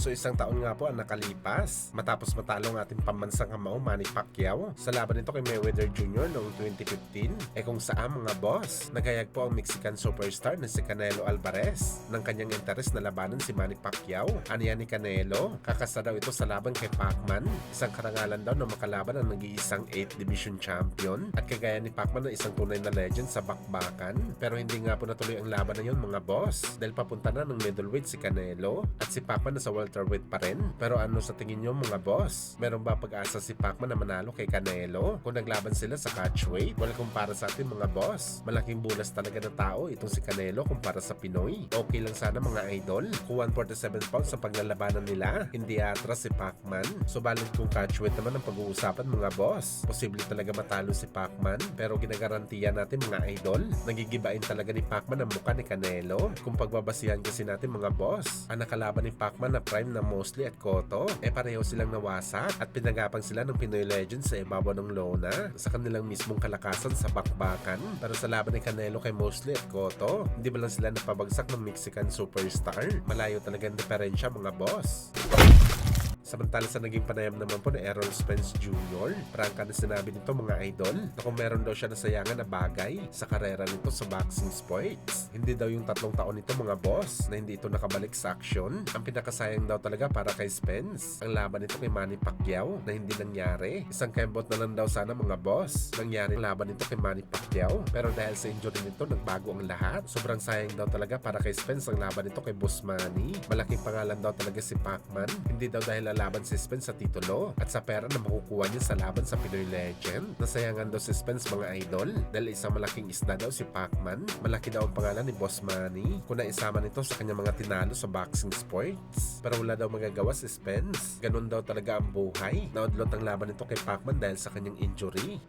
So isang taon nga po ang nakalipas matapos matalo ang ating pambansang kamao Manny Pacquiao sa laban nito kay Mayweather Jr. noong 2015. Kung saan mga boss, nagayag po ang Mexican superstar na si Canelo Alvarez ng kanyang interes na labanan si Manny Pacquiao. Aniya ni Canelo, kakasa daw ito sa laban kay Pacman, isang karangalan daw na makalaban ang nag-iisang 8th division champion at kagaya ni Pacman na isang tunay na legend sa bakbakan. Pero hindi nga po natuloy ang laban na yun mga boss dahil papunta na ng middleweight si Canelo at si Pacman na sa welterweight pa rin. Pero ano sa tingin nyo mga boss? Meron ba pag-asa si Pacman na manalo kay Canelo kung naglaban sila sa catchweight? Well, kumpara sa atin mga boss, malaking bulas talaga ng tao itong si Canelo kumpara sa Pinoy. Okay lang sana mga idol kung 147 pounds sa paglalabanan nila, hindi atras si Pacman. Subalit kung catchweight naman ang pag-uusapan mga boss, posible talaga matalo si Pacman, pero ginagarantiya natin mga idol, nagigibain talaga ni Pacman ang mukha ni Canelo. Kung pagbabasihan kasi natin mga boss, ang nakalaban ni Pacman na prime na Mosley at Cotto, pareho silang nawasak at pinagapang sila ng Pinoy Legends sa ibabaw ng lona sa kanilang mismong kalakasan sa bakbakan. Pero sa laban ni Canelo kay Mosley at Cotto, hindi ba lang sila napabagsak ng Mexican superstar? Malayo talaga ang diferensya mga boss. Samantala sa naging panayam naman po ni Errol Spence Jr., prangka na sinabi nito mga idol na kung meron daw siya nasayangan na bagay sa karera nito sa boxing sports, hindi daw yung 3 taon nito mga boss na hindi ito nakabalik sa aksyon. Ang pinakasayang daw talaga para kay Spence, ang laban nito kay Manny Pacquiao na hindi nangyari. Isang kembot na lang daw sana mga boss nangyari ang laban nito kay Manny Pacquiao, pero dahil sa injury nito nagbago ang lahat. Sobrang sayang daw talaga para kay Spence ang laban nito kay Boss Manny. Malaking pangalan daw talaga si Pacman, hindi daw dahil laban si Spence sa titulo at sa pera na makukuha niya sa laban sa Pinoy Legend. Nasayangan daw si Spence mga idol dahil isang malaking isda daw si Pacman. Malaki daw ang pangalan ni Boss Manny kung naisama nito sa kanyang mga tinalo sa boxing sports. Pero wala daw magagawa si Spence. Ganun daw talaga ang buhay. Naudlot ang laban nito kay Pacman dahil sa kanyang injury.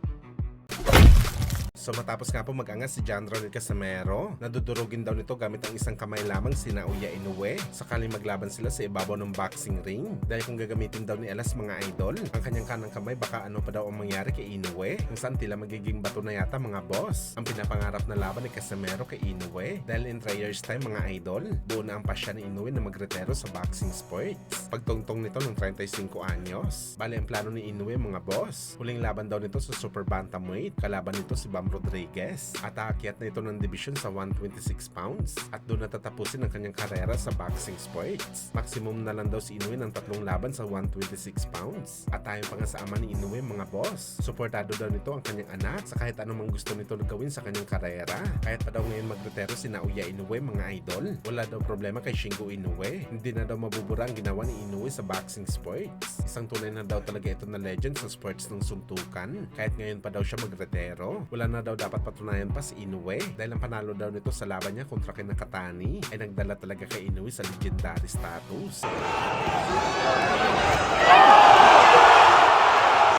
So matapos nga po mag-angas si John Ronald Casimero, nadudurugin daw nito gamit ang isang kamay lamang si Naoya Inoue sakaling maglaban sila sa ibabaw ng boxing ring. Dahil kung gagamitin daw ni Elas mga idol, ang kanyang kanang kamay baka ano pa daw ang mangyari kay Inoue kung saan tila magiging bato na yata mga boss ang pinapangarap na laban ni Casimero kay Inoue. Dahil in 3 years time mga idol, buo na ang pasya ni Inoue na magretero sa boxing sports. Pagtungtong nito ng 35 anyos, bali ang plano ni Inoue mga boss, huling laban daw nito sa super bantamweight, kalaban nito si Bam Rodriguez at aakyat na ito ng division sa 126 pounds at doon natatapusin ang kanyang karera sa boxing sports. Maximum na lang daw si Inoue ng 3 laban sa 126 pounds at ayon pa nga sa ama ni Inoue mga boss, suportado daw nito ang kanyang anak sa kahit anumang gusto nito na gawin sa kanyang karera. Kahit pa daw ngayon magretero si Naoya Inoue mga idol, wala daw problema kay Shingo Inoue. Hindi na daw mabubura ang ginawa ni Inoue sa boxing sports. Isang tunay na daw talaga ito na legend sa sports ng suntukan. Kahit ngayon pa daw siya magretero, wala na daw dapat patunayan pa si Inoue dahil ang panalo daw nito sa laban niya kontra kay Nakatani ay nagdala talaga kay Inoue sa legendary status.